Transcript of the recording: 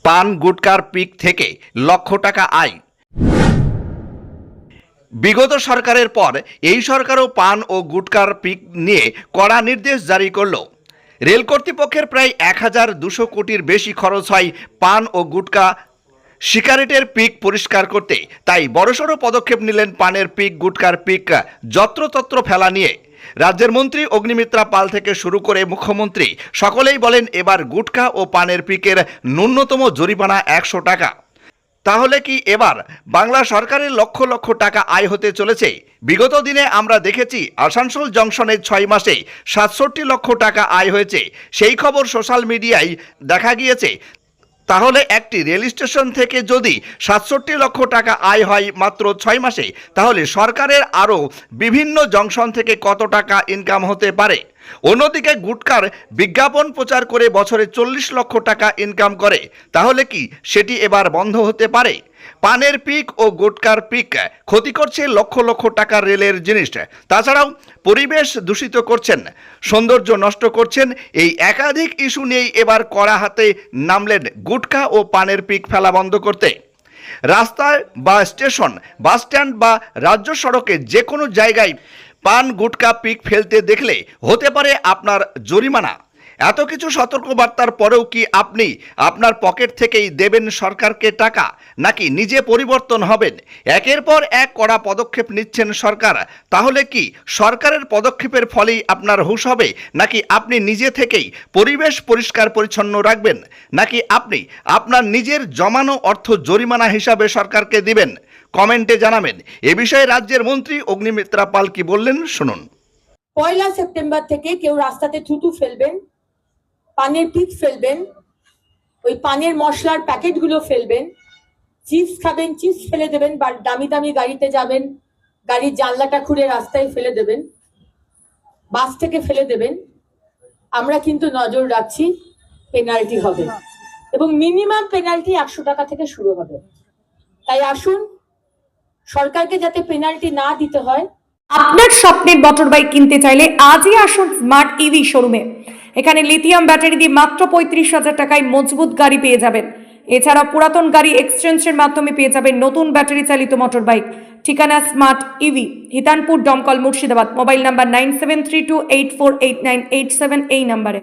পান গুটকার পিক থেকে লক্ষ টাকা আয়। বিগত সরকারের পর এই সরকারও পান ও গুটকার পিক নিয়ে কড়া নির্দেশ জারি করল। রেল কর্তৃপক্ষের প্রায় 1200 কোটির বেশি খরচ হয় পান ও গুটকা সিগারেটের পিক পরিষ্কার করতে। তাই বড়সড় পদক্ষেপ নিলেন পানের পিক গুটকার পিক যত্রতত্র ফেলা নিয়ে। রাজ্যের মন্ত্রী অগ্নিমিত্রা পাল থেকে শুরু করে মুখ্যমন্ত্রী সকলেই বলেন এবার গুটকা ও পানের পিকের ন্যূনতম জরিমানা 100 টাকা। তাহলে কি এবার বাংলা সরকারের লক্ষ লক্ষ টাকা আয় হতে চলেছে? বিগত দিনে আমরা দেখেছি আসানসোল জংশনে 6 মাসে 67 লক্ষ টাকা আয় হয়েছে, সেই খবর সোশ্যাল মিডিয়ায় দেখা গিয়েছে। তাহলে একটি রেল স্টেশন থেকে যদি 67 লক্ষ টাকা আয় হয় মাত্র 6 মাসে, তাহলে সরকারের আরও বিভিন্ন জংশন থেকে কত টাকা ইনকাম হতে পারে? অন্যদিকে গুটকার বিজ্ঞাপন প্রচার করে বছরে 40 লক্ষ টাকা ইনকাম করে, তাহলে কি সেটি এবার বন্ধ হতে পারে? পানের পিক ও গুটকার পিক ক্ষতি করছে লক্ষ লক্ষ টাকার রেলের জিনিস, তাছাড়াও পরিবেশ দূষিত করছেন, সৌন্দর্য নষ্ট করছেন। এই একাধিক ইস্যু নিয়েই এবার কড়া হাতে নামলেন গুটকা ও পানের পিক ফেলা বন্ধ করতে। রাস্তায় বা স্টেশন, বাস স্ট্যান্ড বা রাজ্য সড়কে যে কোনো জায়গায় পান গুটকা পিক ফেলতে দেখলে হতে পারে আপনার জরিমানা। এত কিছু সতর্কবার্তার পরেও কি আপনি আপনার পকেট থেকেই দেবেন সরকারকে টাকা, নাকি নিজে পরিবর্তন হবেন? একের পর এক কড়া পদক্ষেপ নিচ্ছেন সরকার। তাহলে কি সরকারের পদক্ষেপের ফলেই আপনার হুঁশ হবে, নাকি আপনি নিজে থেকেই পরিবেশ পরিষ্কার পরিচ্ছন্ন রাখবেন, নাকি আপনি আপনার নিজের জমানো অর্থ জরিমানা হিসাবে সরকারকে দিবেন? কমেন্টে জানাবেন। এ বিষয়ে রাজ্যের মন্ত্রী অগ্নিমিত্রা পাল কি বললেন শুনুন। 1 সেপ্টেম্বর থেকে কেউ রাস্তাতে থুতু ফেলবেন, পানের পিক ফেলবেন, ওই পানের মশলার প্যাকেটগুলো ফেলবেন, চিপস খাবেন, চিপস ফেলে দেবেন, বা দামি দামি গাড়িতে যাবেন, গাড়ির জানলাটা খুলে রাস্তায় ফেলে দেবেন, বাস থেকে ফেলে দেবেন, আমরা কিন্তু নজর রাখছি, পেনাল্টি হবে এবং মিনিমাম পেনাল্টি 100 টাকা থেকে শুরু হবে। তাই আসুন, সরকারকে যাতে পেনাল্টি না দিতে হয়। আপনার স্বপ্নের মোটর বাইক কিনতে চাইলে আজই আসুন স্মার্ট ইভি শোরুমে। এখানে লিথিয়াম ব্যাটারি দিয়ে মাত্র 35,000 টাকায় মজবুত গাড়ি পেয়ে যাবেন। এছাড়া পুরাতন গাড়ি এক্সচেঞ্জের মাধ্যমে পেয়ে যাবেন নতুন ব্যাটারি চালিত মোটর বাইক। ঠিকানা স্মার্ট ইভি, হিতানপুর, দমকল, মুর্শিদাবাদ। মোবাইল নাম্বার 9732848987 এই নাম্বারে।